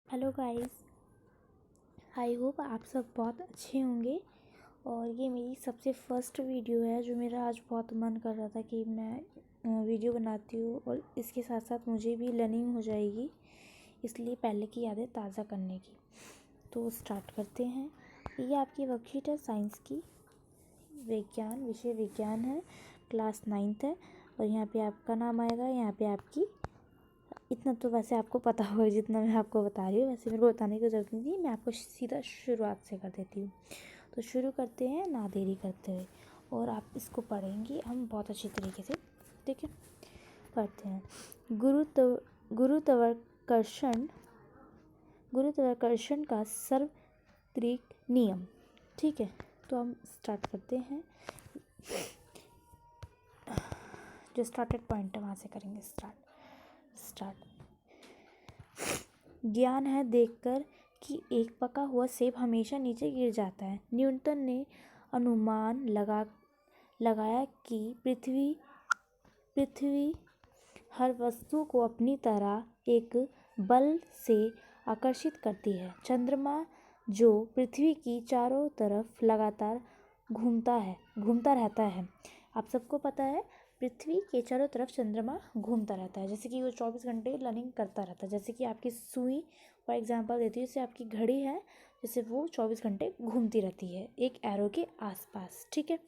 Hello guys, I hope आप सब बहुत अच्छे होंगे। और ये मेरी सबसे फर्स्ट वीडियो है जो मेरा आज बहुत मन कर रहा था कि मैं वीडियो बनाती हूँ, और इसके साथ साथ मुझे भी लर्निंग हो जाएगी, इसलिए पहले की यादें ताज़ा करने की। तो स्टार्ट करते हैं। ये आपकी वर्कशीट है साइंस की, विज्ञान, विषय विज्ञान है, क्लास 9th है। और यहाँ पे आपका नाम आएगा, यहाँ पे आपकी, इतना तो वैसे आपको पता होगा जितना मैं आपको बता रही हूँ, वैसे मेरे को बताने की ज़रूरत नहीं थी। मैं आपको सीधा शुरुआत से कर देती हूँ। तो शुरू करते हैं ना देरी करते हुए, और आप इसको पढ़ेंगे हम बहुत अच्छी तरीके से। ठीक है, पढ़ते हैं। गुरुत्वाकर्षण गुरुत्वाकर्षण का सार्वत्रिक नियम। ठीक है, तो हम स्टार्ट करते हैं। जो स्टार्टेड पॉइंट है वहाँ से करेंगे स्टार्ट। ज्ञान है देखकर कि एक पका हुआ सेब हमेशा नीचे गिर जाता है। न्यूटन ने अनुमान लगाया कि पृथ्वी हर वस्तु को अपनी तरह एक बल से आकर्षित करती है। चंद्रमा जो पृथ्वी की चारों तरफ लगातार घूमता रहता है। आप सबको पता है पृथ्वी के चारों तरफ चंद्रमा घूमता रहता है, जैसे कि वो 24 घंटे रनिंग करता रहता है। जैसे कि आपकी सुई फॉर एग्जांपल देती है, जैसे आपकी घड़ी है, जैसे वो 24 घंटे घूमती रहती है एक एरो के आसपास। ठीक है,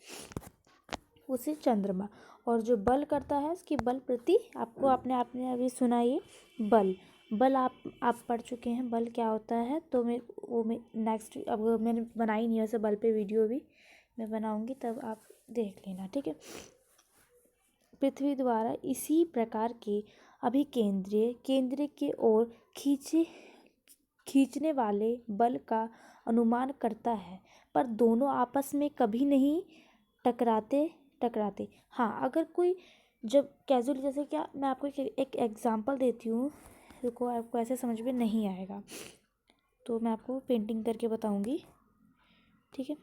उसे चंद्रमा। और जो बल करता है उसकी बल प्रति आपको आपने अभी सुना, ये बल आप पढ़ चुके हैं बल क्या होता है। तो मैं नेक्स्ट, अब मैंने बनाई नहीं है वैसे बल पे वीडियो, भी मैं बनाऊंगी तब आप देख लेना। ठीक है, पृथ्वी द्वारा इसी प्रकार के केंद्र के ओर खींचने वाले बल का अनुमान करता है, पर दोनों आपस में कभी नहीं टकराते। हाँ, अगर कोई जब कैजुअली, जैसे क्या, मैं आपको एक एग्जांपल देती हूँ, रुको, आपको ऐसे समझ में नहीं आएगा तो मैं आपको पेंटिंग करके बताऊँगी। ठीक है,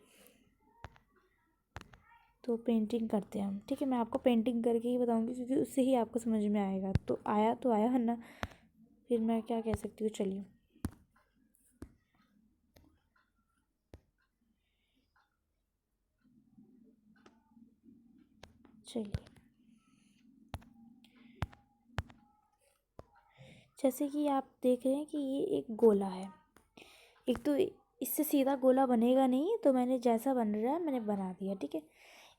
तो पेंटिंग करते हैं हम। ठीक है, मैं आपको पेंटिंग करके ही बताऊंगी क्योंकि उससे ही आपको समझ में आएगा। तो आया है ना, फिर मैं क्या कह सकती हूँ। चलिए जैसे कि आप देख रहे हैं कि ये एक गोला है। एक तो इससे सीधा गोला बनेगा नहीं, तो मैंने जैसा बन रहा है मैंने बना दिया। ठीक है,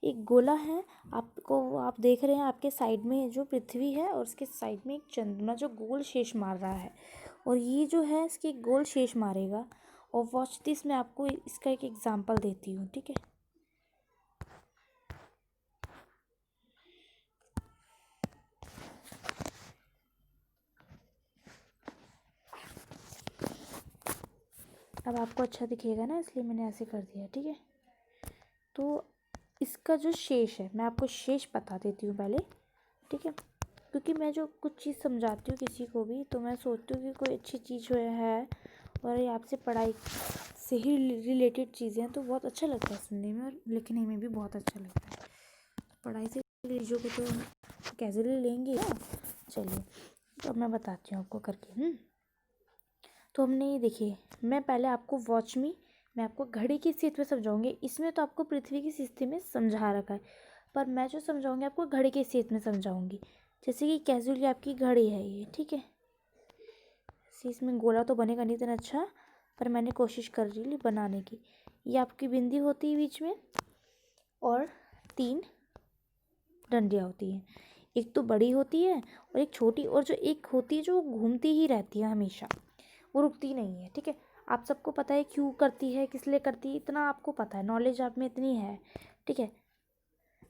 एक गोला है, आप देख रहे हैं आपके साइड में जो पृथ्वी है, और उसके साइड में एक चंद्रमा जो गोल शेष मार रहा है, और ये जो है इसकी गोल शेष मारेगा। और वॉच दिस, मैं आपको इसका एक एग्जांपल देती हूँ। ठीक है, अब आपको अच्छा दिखेगा ना, इसलिए मैंने ऐसे कर दिया। ठीक है, तो इसका जो शेष है, मैं आपको शेष बता देती हूँ पहले। ठीक है, क्योंकि मैं जो कुछ चीज़ समझाती हूँ किसी को भी, तो मैं सोचती हूँ कि कोई अच्छी चीज़ है, और ये आपसे पढ़ाई से ही रिलेटेड चीज़ें हैं, तो बहुत अच्छा लगता है सुनने में और लिखने में भी बहुत अच्छा लगता है। पढ़ाई से चीज़ों को तो हम कैजुअली लेंगे ना। चलिए, तो अब मैं बताती हूँ आपको करके। तो हमने ये देखिए, मैं पहले आपको मैं आपको घड़ी की स्थिति में समझाऊंगी। इसमें तो आपको पृथ्वी की स्थिति में समझा रखा है, पर मैं जो समझाऊंगी आपको घड़ी की स्थिति में समझाऊंगी। जैसे कि कैजुअली आपकी घड़ी है ये। ठीक है, इसमें गोला तो बनेगा नहीं इतना अच्छा, पर मैंने कोशिश कर रही बनाने की। ये आपकी बिंदी होती है बीच में, और 3 डंडियाँ होती हैं। एक तो बड़ी होती है और एक छोटी, और जो एक होती है जो घूमती ही रहती है हमेशा, वो रुकती नहीं है। ठीक है, आप सबको पता है क्यों करती है, किस लिए करती है, इतना आपको पता है, नॉलेज आप में इतनी है। ठीक है,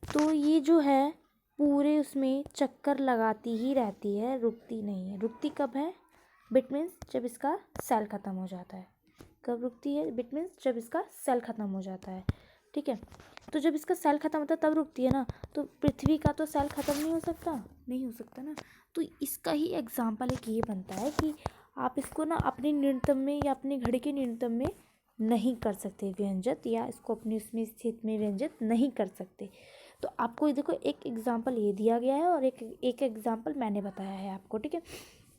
तो ये जो है पूरे उसमें चक्कर लगाती ही रहती है, रुकती नहीं है। रुकती कब है? बिट मीन्स जब इसका सेल ख़त्म हो जाता है। कब रुकती है? बिट मीन्स जब इसका सेल ख़त्म हो जाता है। ठीक है, तो जब इसका सेल ख़त्म होता है तब रुकती है ना। तो पृथ्वी का तो सेल ख़त्म नहीं हो सकता ना। तो इसका ही एग्जाम्पल एक ये बनता है कि आप इसको ना अपने न्यूनतम में या अपनी घड़ी के न्यूनतम में नहीं कर सकते व्यंजित, या इसको अपनी उसमें स्थिति में व्यंजित नहीं कर सकते। तो आपको देखो एक एग्जाम्पल ये दिया गया है, और एक एग्जाम्पल मैंने बताया है आपको। ठीक है,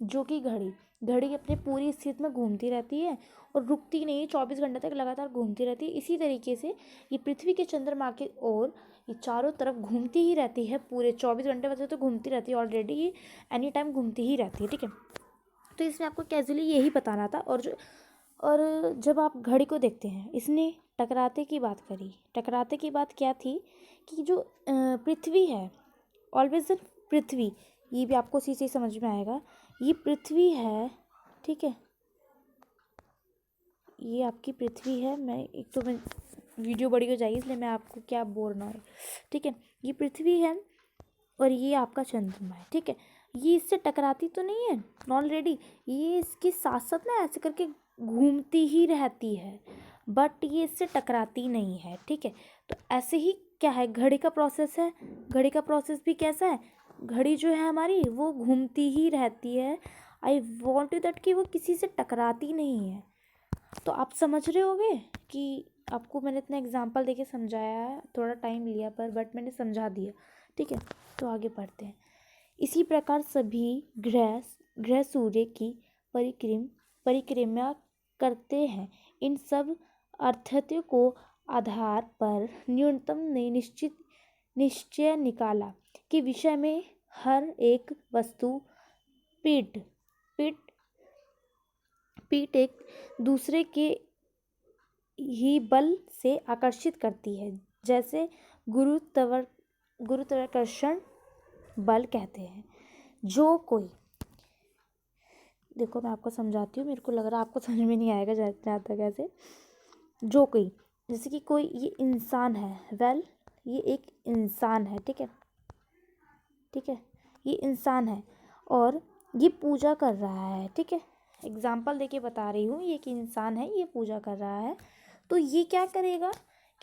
जो कि घड़ी, घड़ी अपने पूरी स्थिति में घूमती रहती है और रुकती नहीं, 24 घंटे तक लगातार घूमती रहती है। इसी तरीके से ये पृथ्वी के चंद्रमा की ओर ये चारों तरफ घूमती ही रहती है, पूरे 24 घंटे वैसे तो घूमती रहती है ऑलरेडी, ये एनी टाइम घूमती ही रहती है, ठीक है। तो इसमें आपको कैजुअली यही बताना था। और जब आप घड़ी को देखते हैं, इसने टकराते की बात करी। टकराते की बात क्या थी कि जो पृथ्वी है, ऑलवेज पृथ्वी, ये भी आपको सी समझ में आएगा। ये पृथ्वी है, ठीक है, ये आपकी पृथ्वी है। मैं वीडियो बड़ी हो जाएगी इसलिए मैं आपको क्या बोल रहा हूँ, ठीक है। ये पृथ्वी है और ये आपका चंद्रमा है, ठीक है। ये इससे टकराती तो नहीं है ऑलरेडी, ये इसके साथ साथ ना ऐसे करके घूमती ही रहती है, बट ये इससे टकराती नहीं है, ठीक है। तो ऐसे ही क्या है, घड़ी का प्रोसेस है। घड़ी का प्रोसेस भी कैसा है, घड़ी जो है हमारी वो घूमती ही रहती है। आई वॉन्ट यू दैट कि वो किसी से टकराती नहीं है। तो आप समझ रहे होगे कि आपको मैंने इतना एग्जाम्पल देके समझाया है, थोड़ा टाइम लिया पर बट मैंने समझा दिया, ठीक है। तो आगे बढ़ते हैं। इसी प्रकार सभी ग्रह सूर्य की परिक्रमा करते हैं। इन सब अर्थत्यों को आधार पर न्यूटन ने निश्चय निकाला कि विषय में हर एक वस्तु पीठ एक दूसरे के ही बल से आकर्षित करती है, जैसे गुरुत्वाकर्षण बल कहते हैं। जो कोई, देखो मैं आपको समझाती हूँ, मेरे को लग रहा है आपको समझ में नहीं आएगा जहाँ तक ऐसे। जो कोई, जैसे कि कोई ये इंसान है, ये एक इंसान है, ठीक है, ठीक है, ये इंसान है और ये पूजा कर रहा है, ठीक है। एग्जाम्पल देके बता रही हूँ, ये कि इंसान है, ये पूजा कर रहा है। तो ये क्या करेगा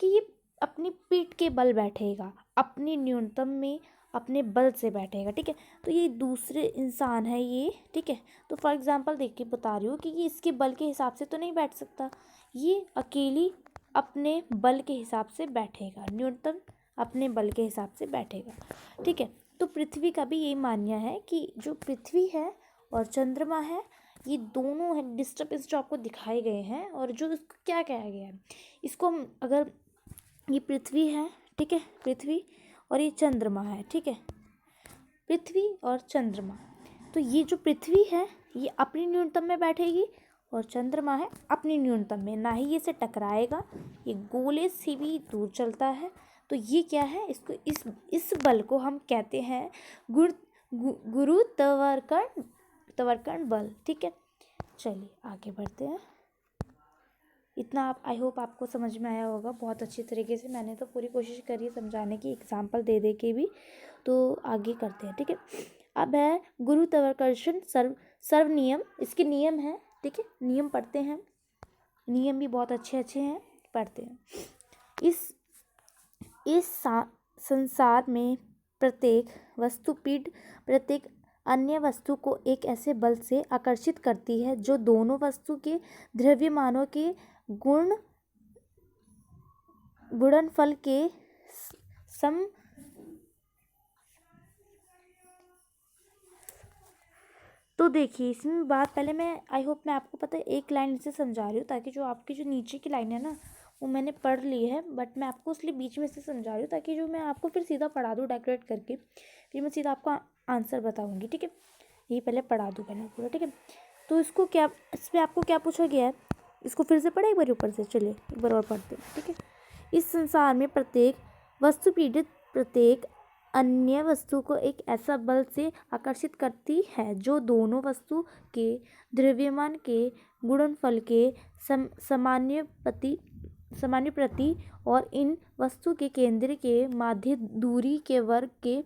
कि ये अपनी पीठ के बल बैठेगा, अपनी न्यूनतम में अपने बल से बैठेगा, ठीक है। तो ये दूसरे इंसान है ये, ठीक है। तो फॉर एग्जांपल देख के बता रही हूँ कि ये इसके बल के हिसाब से तो नहीं बैठ सकता, ये अकेली अपने बल के हिसाब से बैठेगा, न्यूनतम अपने बल के हिसाब से बैठेगा, ठीक है। तो पृथ्वी का भी यही मान्य है कि जो पृथ्वी है और चंद्रमा है, ये दोनों है डिस्टर्बेंस जो आपको दिखाए गए हैं। और जो इसको क्या कहा गया है, इसको हम अगर, ये पृथ्वी है, ठीक है, पृथ्वी और ये चंद्रमा है, ठीक है, पृथ्वी और चंद्रमा। तो ये जो पृथ्वी है ये अपनी न्यूनतम में बैठेगी और चंद्रमा है अपनी न्यूनतम में, ना ही ये से टकराएगा, ये गोले से भी दूर चलता है। तो ये क्या है, इसको इस बल को हम कहते हैं गुरुत्वाकर्षण बल, ठीक है। चलिए आगे बढ़ते हैं। इतना आप, आई होप आपको समझ में आया होगा बहुत अच्छी तरीके से। मैंने तो पूरी कोशिश करी है समझाने की, एग्जाम्पल दे के भी। तो आगे करते हैं, ठीक है। अब है गुरुत्वाकर्षण सर्व नियम, इसके नियम हैं, ठीक है, नियम पढ़ते हैं। नियम भी बहुत अच्छे अच्छे हैं, पढ़ते हैं। इस संसार में प्रत्येक वस्तुपीठ प्रत्येक अन्य वस्तु को एक ऐसे बल से आकर्षित करती है जो दोनों वस्तु के द्रव्यमानों के गुणनफल के सम तो देखिए इसमें बात, पहले मैं, आई होप मैं आपको पता है एक लाइन से समझा रही हूँ ताकि जो आपकी जो नीचे की लाइन है ना वो मैंने पढ़ ली है, बट मैं आपको इसलिए बीच में से समझा रही हूँ ताकि जो मैं आपको फिर सीधा पढ़ा दूँ डेकोरेट करके, फिर मैं सीधा आपको आंसर बताऊँगी, ठीक है। यही पहले पढ़ा दूँ पहले पूरा, ठीक है। तो इसको क्या, इसमें आपको क्या पूछा गया है, इसको फिर से पढ़े एक बार ऊपर से, चलिए एक बार और पढ़ते हैं, ठीक है। इस संसार में प्रत्येक वस्तु पीड़ित प्रत्येक अन्य वस्तु को एक ऐसा बल से आकर्षित करती है जो दोनों वस्तु के द्रव्यमान के गुणनफल के समानुपाती और इन वस्तु के केंद्र के माध्य दूरी के वर्ग के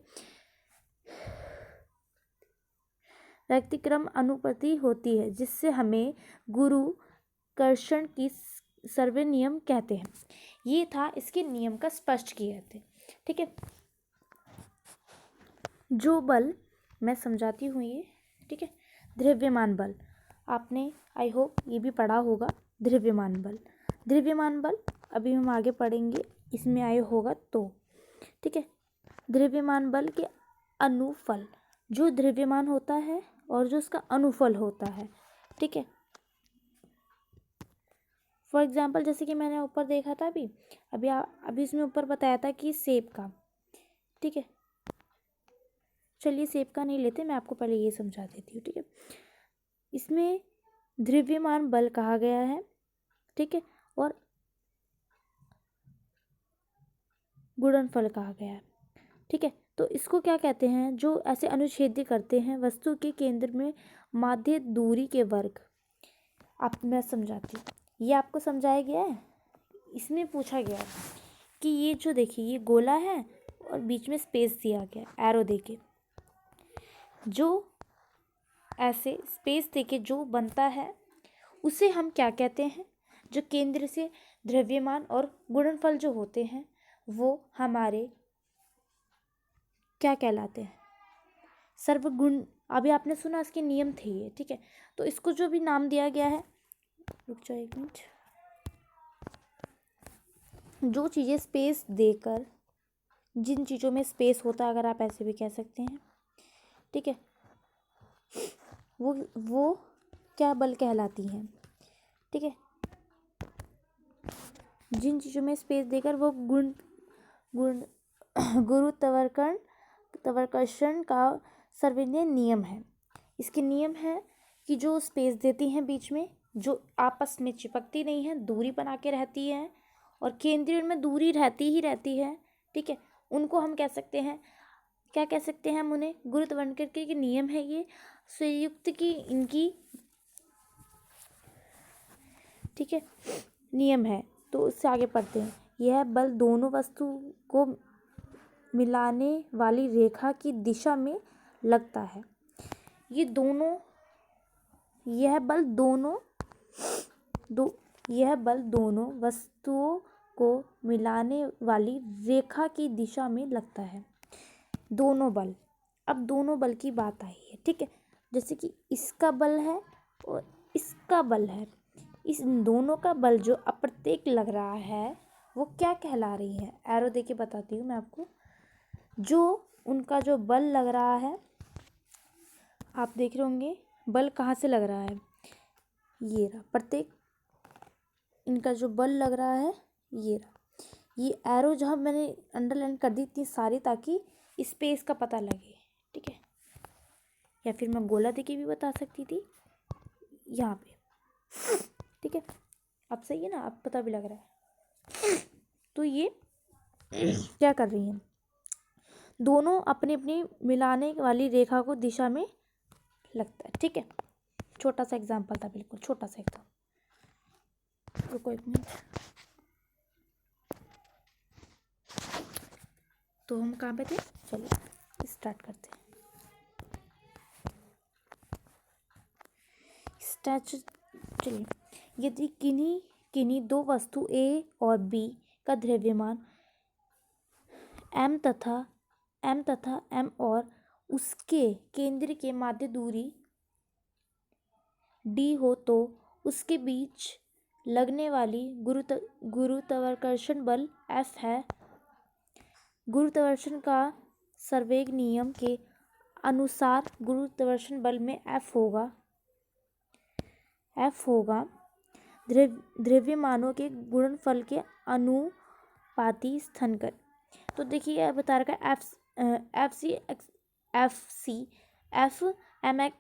व्यतिक्रम अनुपाती होती है, जिससे हमें गुरुत्वाकर्षण की सर्व नियम कहते हैं। ये था इसके नियम का स्पष्ट किए थे, ठीक है। जो बल मैं समझाती हूँ ये, ठीक है, द्रव्यमान बल, आपने आई होप ये भी पढ़ा होगा। द्रव्यमान बल अभी हम आगे पढ़ेंगे, इसमें आए होगा तो, ठीक है। द्रव्यमान बल के अनुफल, जो द्रव्यमान होता है और जो उसका अनुफल होता है, ठीक है। फॉर एग्जाम्पल जैसे कि मैंने ऊपर देखा था अभी अभी अभी इसमें ऊपर बताया था कि सेब का, ठीक है। चलिए सेब का नहीं लेते, मैं आपको पहले ये समझा देती हूँ, ठीक है। इसमें द्रव्यमान बल कहा गया है, ठीक है, और गुणनफल कहा गया है, ठीक है। तो इसको क्या कहते हैं, जो ऐसे अनुच्छेद करते हैं वस्तु के केंद्र में माध्य दूरी के वर्ग। आप मैं समझाती हूँ, ये आपको समझाया गया है, इसमें पूछा गया है कि ये जो देखिए ये गोला है और बीच में स्पेस दिया गया एरो देके, जो ऐसे स्पेस देके जो बनता है उसे हम क्या कहते हैं, जो केंद्र से द्रव्यमान और गुणनफल जो होते हैं वो हमारे क्या कहलाते हैं, सर्वगुण। अभी आपने सुना इसके नियम थे ये, ठीक है। तो इसको जो भी नाम दिया गया है, रुक जाओ एक मिनट, जो चीज़ें स्पेस देकर, जिन चीज़ों में स्पेस होता है अगर आप ऐसे भी कह सकते हैं, ठीक है, वो क्या बल कहलाती हैं, ठीक है। जिन चीज़ों में स्पेस देकर वो गुण गुण गुरुत्वाकर्षण का सर्वजनीय नियम है। इसके नियम है कि जो स्पेस देती हैं बीच में, जो आपस में चिपकती नहीं है, दूरी बना के रहती है और केंद्रीय में दूरी रहती ही रहती है, ठीक है, उनको हम कह सकते हैं, क्या कह सकते हैं हम उन्हें, गुरुत्वाकर्षण के नियम है ये संयुक्त की इनकी, ठीक है, नियम है। तो उससे आगे पढ़ते हैं, यह बल दोनों वस्तु को मिलाने वाली रेखा की दिशा में लगता है। यह बल दोनों वस्तुओं को मिलाने वाली रेखा की दिशा में लगता है। दोनों बल, अब दोनों बल की बात आई है, ठीक है। जैसे कि इसका बल है और इसका बल है, इस दोनों का बल जो अप्रत्येक लग रहा है वो क्या कहला रही है, एरो देके बताती हूँ मैं आपको। जो उनका जो बल लग रहा है, आप देख रहे होंगे बल कहाँ से लग रहा है, ये रहा, प्रत्येक इनका जो बल लग रहा है ये रहा। ये एरो जहाँ मैंने अंडरलाइन कर दी इतनी सारी ताकि स्पेस का पता लगे, ठीक है, या फिर मैं गोला देके भी बता सकती थी यहाँ पे, ठीक है। अब सही है ना, अब पता भी लग रहा है। तो ये क्या कर रही हैं, दोनों अपनी अपनी मिलाने वाली रेखा को दिशा में लगता है, ठीक है। छोटा सा एग्जाम्पल था, बिल्कुल छोटा सा एकदम। रुको एक मिनट, तो हम कहाँ पे थे, चलिए स्टार्ट करते हैं। चलिए, यदि किन्हीं दो वस्तु ए और बी का द्रव्यमान m तथा m और उसके केंद्र के मध्य दूरी d हो तो उसके बीच लगने वाली गुरुत्वाकर्षण बल F है। गुरुत्वाकर्षण का सर्वेग नियम के अनुसार गुरुत्वाकर्षण बल में F होगा द्रव्यमानों के गुणनफल के अनुपाती स्थानांतर। तो देखिए यह बता रखा है एफ एम एक्स।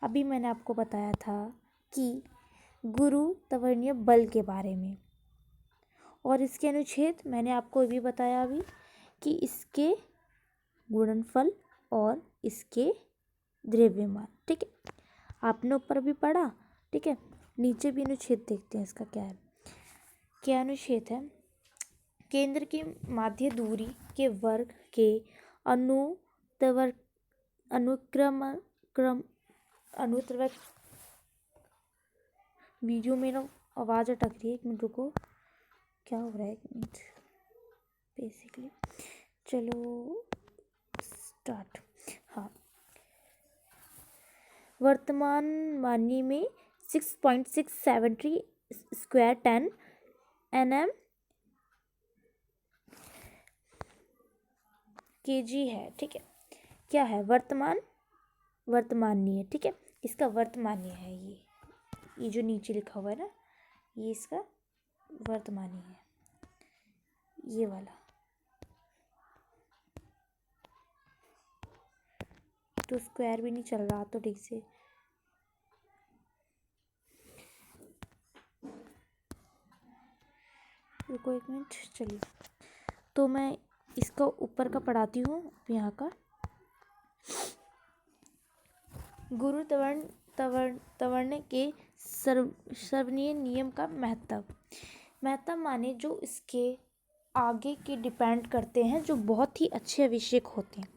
अभी मैंने आपको बताया था कि गुरुत्वाकर्षण बल के बारे में, और इसके अनुच्छेद मैंने आपको भी बताया अभी कि इसके गुणनफल और इसके द्रव्यमान, ठीक है, आपने ऊपर भी पढ़ा, ठीक है। नीचे भी अनुच्छेद देखते हैं इसका क्या है, क्या अनुच्छेद है, केंद्र की माध्य दूरी के वर्ग के अनुक्रम वीडियो में ना आवाज़ अटक रही है, एक मिनट रुको, क्या हो रहा है, एक मिनट, बेसिकली चलो स्टार्ट। हाँ, वर्तमान मानी में 6.673 स्क्वायर 10 Nm kg है, ठीक है। क्या है वर्तमान वर्तमानीय, ठीक है, इसका वर्तमानीय है ये जो नीचे लिखा हुआ है ना, ये इसका वर्तमानीय है, ये वाला। तो स्क्वायर भी नहीं चल रहा तो ठीक से। रुको एक मिनट, चलिए। तो मैं इसका ऊपर का पढ़ाती हूँ यहाँ का। गुरु त्वरण के सर्वनीय नियम का महत्व माने जो इसके आगे के डिपेंड करते हैं, जो बहुत ही अच्छे अभिषेक होते हैं।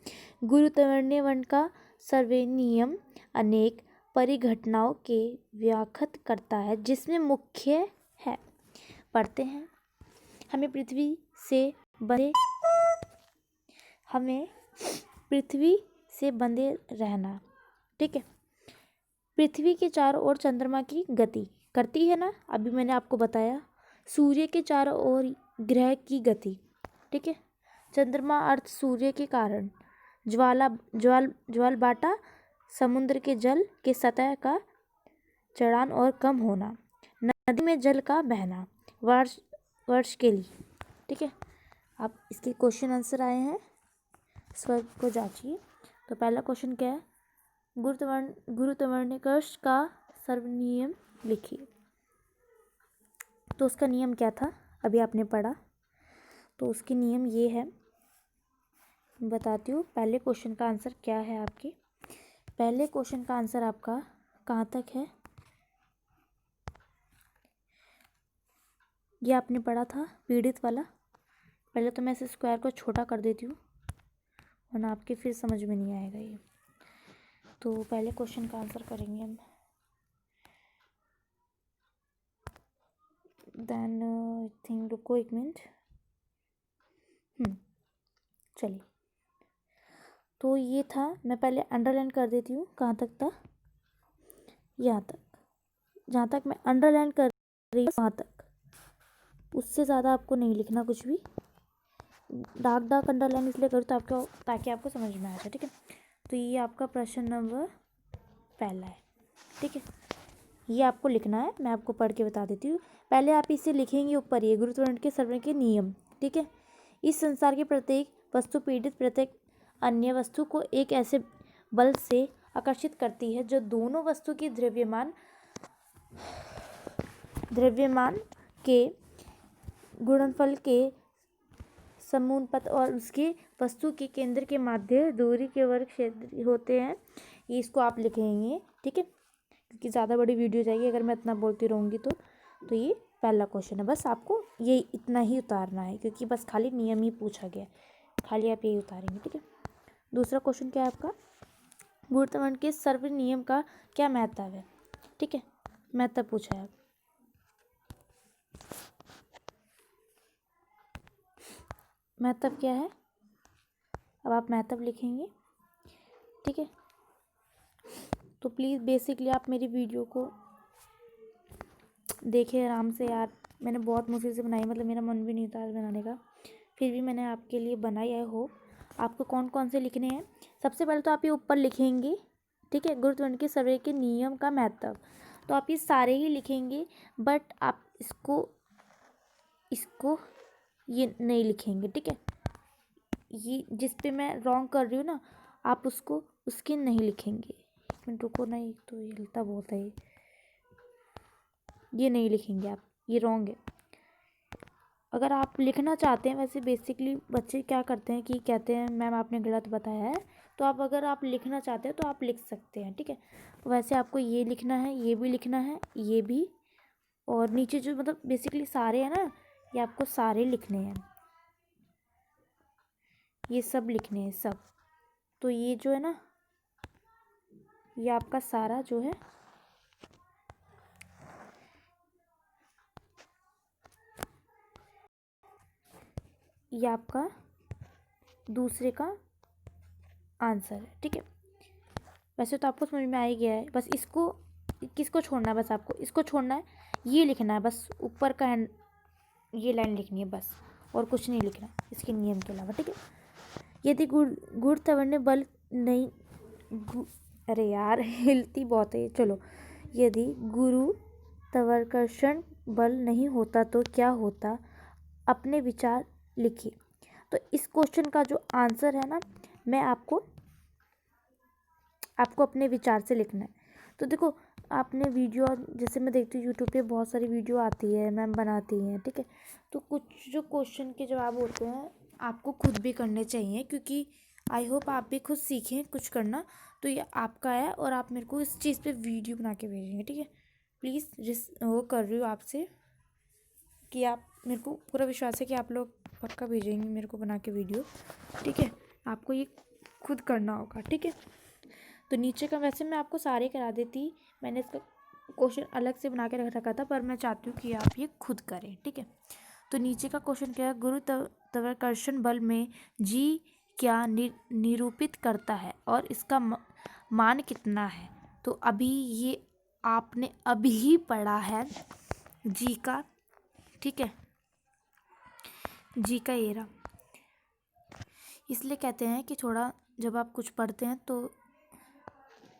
गुरु त्वरण्य वर्ण का सर्वे नियम अनेक परिघटनाओं के व्याख्यात करता है, जिसमें मुख्य है, पढ़ते हैं, हमें पृथ्वी से बंधे रहना, ठीक है। पृथ्वी के चारों ओर चंद्रमा की गति करती है ना, अभी मैंने आपको बताया। सूर्य के चारों ओर ग्रह की गति, ठीक है। चंद्रमा अर्थ सूर्य के कारण ज्वाल बाटा, समुद्र के जल के सतह का चढ़ान और कम होना, नदी में जल का बहना वर्ष के लिए, ठीक है। आप इसके क्वेश्चन आंसर आए हैं, स्वर्ग को जांचिए। तो पहला क्वेश्चन क्या है, गुरुत्वाकर्षण का सर्वनियम लिखिए। तो उसका नियम क्या था, अभी आपने पढ़ा। तो उसके नियम ये है, बताती हूँ। पहले क्वेश्चन का आंसर क्या है आपके, पहले क्वेश्चन का आंसर आपका कहाँ तक है, ये आपने पढ़ा था पीड़ित वाला। पहले तो मैं इसे स्क्वायर को छोटा कर देती हूँ, वरना आपके फिर समझ में नहीं आएगा ये। तो पहले क्वेश्चन का आंसर करेंगे हम। देन आई थिंक, रुको एक मिनट, चलिए। तो ये था, मैं पहले अंडरलाइन कर देती हूँ, कहाँ तक था, यहाँ तक, जहाँ तक मैं अंडरलाइन कर रही हूँ वहाँ तक, उससे ज़्यादा आपको नहीं लिखना कुछ भी। डार्क अंडरलाइन इसलिए करूँ ताकि आपको समझ में आ जाए, ठीक है। तो ये आपका प्रश्न नंबर पहला है, ठीक है। ये आपको लिखना है, मैं आपको पढ़ के बता देती हूँ। पहले आप इसे लिखेंगे ऊपर, ये गुरुत्वाकर्षण के सर्वनियम के नियम, ठीक है। इस संसार के प्रत्येक वस्तु पीड़ित प्रत्येक अन्य वस्तु को एक ऐसे बल से आकर्षित करती है जो दोनों वस्तु की द्रव्यमान के गुणनफल के समानुपात और उसके वस्तु के केंद्र के मध्य दूरी के वर्ग क्षेत्र होते हैं। ये इसको आप लिखेंगे, ठीक है, क्योंकि ज़्यादा बड़ी वीडियो जाएगी अगर मैं इतना बोलती रहूँगी तो ये पहला क्वेश्चन है, बस आपको ये इतना ही उतारना है, क्योंकि बस खाली नियम ही पूछा गया, खाली आप यही उतारेंगे, ठीक है। दूसरा क्वेश्चन क्या है आपका, गुरुत्वाकर्षण के सर्व नियम का क्या महत्व है, ठीक है, महत्व पूछा है आप। महत्व क्या है, अब आप महत्व लिखेंगे, ठीक है। तो प्लीज़ बेसिकली आप मेरी वीडियो को देखिए आराम से यार, मैंने बहुत मुश्किल से बनाई, मतलब मेरा मन भी नहीं था आज बनाने का, फिर भी मैंने आपके लिए बनाई। आई होप आपको कौन कौन से लिखने हैं। सबसे पहले तो आप ये ऊपर लिखेंगे, ठीक है, गुरुत्वाकर्षण के सर्वे के नियम का महत्व। तो आप ये सारे ही लिखेंगे, बट आप इसको ये नहीं लिखेंगे, ठीक है। ये जिस पे मैं रॉन्ग कर रही हूँ ना, आप उसके नहीं लिखेंगे। एक मिनट रुको ना, एक तो ये हिलता बहुत है, ये नहीं लिखेंगे आप, ये रॉन्ग है। अगर आप लिखना चाहते हैं, वैसे बेसिकली बच्चे क्या करते हैं कि कहते हैं मैम आपने गलत बताया है, तो अगर आप लिखना चाहते हैं तो आप लिख सकते हैं, ठीक है। वैसे आपको ये लिखना है, ये भी लिखना है, ये भी, और नीचे जो मतलब बेसिकली सारे हैं ना, ये आपको सारे लिखने हैं, ये सब लिखने हैं सब। तो ये जो है ना, ये आपका सारा जो है ये आपका दूसरे का आंसर है, ठीक है। वैसे तो आपको समझ में आ ही गया है, बस इसको किसको छोड़ना है, बस आपको इसको छोड़ना है, ये लिखना है बस, ऊपर का ये लाइन लिखनी है बस, और कुछ नहीं लिखना इसके नियम के अलावा, ठीक है। यदि गुरुत्वाकर्षण बल नहीं अरे यार हिलती बहुत है। चलो, यदि गुरुत्वाकर्षण बल नहीं होता तो क्या होता, अपने विचार लिखिए। तो इस क्वेश्चन का जो आंसर है ना, मैं आपको अपने विचार से लिखना है। तो देखो, आपने वीडियो, जैसे मैं देखती हूँ यूट्यूब पे बहुत सारी वीडियो आती है, मैम बनाती हैं, ठीक है। तो कुछ जो क्वेश्चन के जवाब होते हैं आपको खुद भी करने चाहिए, क्योंकि आई होप आप भी खुद सीखें कुछ करना। तो ये आपका है और आप मेरे को इस चीज़ पे वीडियो बना के भेजेंगे, ठीक है। प्लीज़ वो कर रही हूँ आपसे कि आप, मेरे को पूरा विश्वास है कि आप लोग पक्का भेजेंगे मेरे को बना के वीडियो, ठीक है। आपको ये खुद करना होगा, ठीक है। तो नीचे का वैसे मैं आपको सारे करा देती, मैंने इसका क्वेश्चन अलग से बना के रख रखा था, पर मैं चाहती हूँ कि आप ये खुद करें, ठीक है। तो नीचे का क्वेश्चन क्या है, गुरुत्वाकर्षण बल में जी क्या निरूपित करता है और इसका मान कितना है। तो अभी ये आपने अभी ही पढ़ा है जी का, ठीक है। जी का ये रहा। इसलिए कहते हैं कि थोड़ा जब आप कुछ पढ़ते हैं तो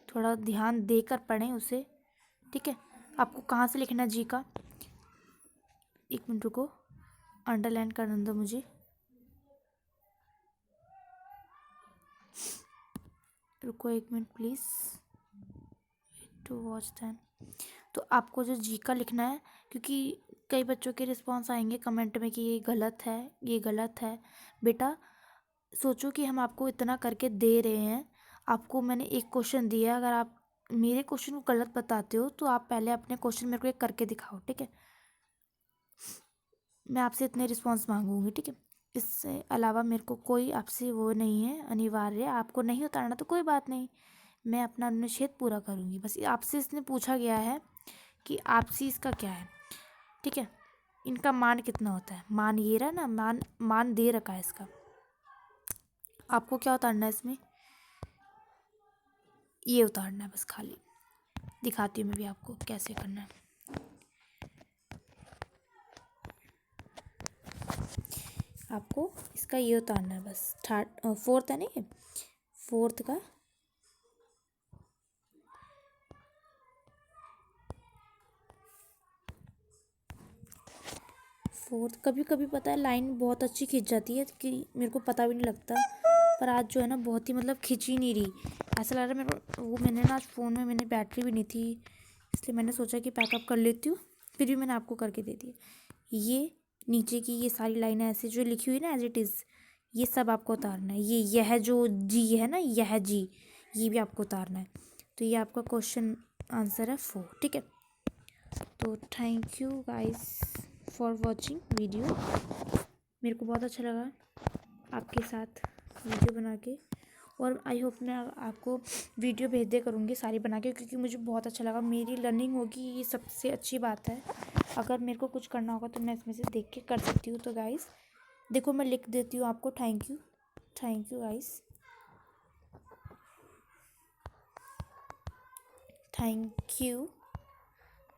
थोड़ा ध्यान देकर पढ़ें उसे, ठीक है। आपको कहाँ से लिखना है जी का, एक मिनट रुको, अंडरलाइन करने दो मुझे। रुको एक minute please, to watch then. तो आपको जो जी का लिखना है, क्योंकि कई बच्चों के रिस्पॉन्स आएंगे कमेंट में कि ये गलत है, ये गलत है। बेटा सोचो कि हम आपको इतना करके दे रहे हैं, आपको मैंने एक क्वेश्चन दिया, अगर आप मेरे क्वेश्चन को गलत बताते हो तो आप पहले अपने क्वेश्चन मेरे को एक करके दिखाओ, ठीक है। मैं आपसे इतने रिस्पॉन्स मांगूंगी, ठीक है। इससे अलावा मेरे को कोई आपसे वो नहीं है अनिवार्य, आपको नहीं उतारना तो कोई बात नहीं, मैं अपना अनुच्छेद पूरा करूँगी। बस आपसे इसने पूछा गया है कि आपसी इसका क्या है, ठीक है। इनका मान कितना होता है, मान ये रहा ना, मान दे रखा है इसका। आपको क्या उतारना है इसमें, ये उतारना है बस, खाली दिखाती हूँ मैं भी आपको कैसे करना है। आपको इसका ये उतारना है बस, फोर्थ है नहीं, फोर्थ का कभी कभी पता है लाइन बहुत अच्छी खिंच जाती है कि मेरे को पता भी नहीं लगता, पर आज जो है ना बहुत ही मतलब खिंच ही नहीं रही, ऐसा लग रहा है मेरे को। वो मैंने ना आज फ़ोन में मैंने बैटरी भी नहीं थी, इसलिए मैंने सोचा कि पैकअप कर लेती हूँ, फिर भी मैंने आपको करके दे दिया। ये नीचे की ये सारी लाइनें ऐसे जो लिखी हुई ना एज इट इज़, ये सब आपको उतारना है। यह जो जी है ना, यह जी, ये भी आपको उतारना है। तो ये आपका क्वेश्चन आंसर है 4, ठीक है। तो thank you guys for watching video. मेरे को बहुत अच्छा लगा आपके साथ वीडियो बना के, और आई होप मैं आपको वीडियो भेज दे करूँगी सारी बना के, क्योंकि मुझे बहुत अच्छा लगा, मेरी लर्निंग होगी, ये सबसे अच्छी बात है। अगर मेरे को कुछ करना होगा तो मैं इसमें से देख के कर सकती हूँ। तो गाइस देखो, मैं लिख देती हूँ आपको, thank you guys, thank you,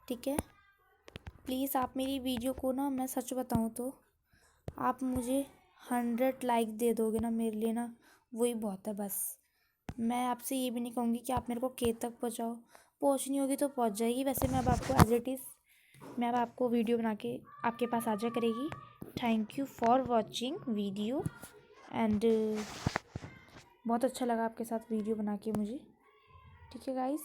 ठीक है। प्लीज़ आप मेरी वीडियो को ना, मैं सच बताऊँ तो आप मुझे 100 लाइक दे दोगे ना, मेरे लिए ना वही बहुत है बस। मैं आपसे ये भी नहीं कहूँगी कि आप मेरे को के तक पहुँचाओ, पहुँचनी होगी तो पहुँच जाएगी। वैसे मैं अब आपको एज इट इज़, मैं अब आपको वीडियो बना के आपके पास आ जा करेगी। Thank you for watching video and बहुत अच्छा लगा आपके साथ वीडियो बना के मुझे, ठीक है गाइस।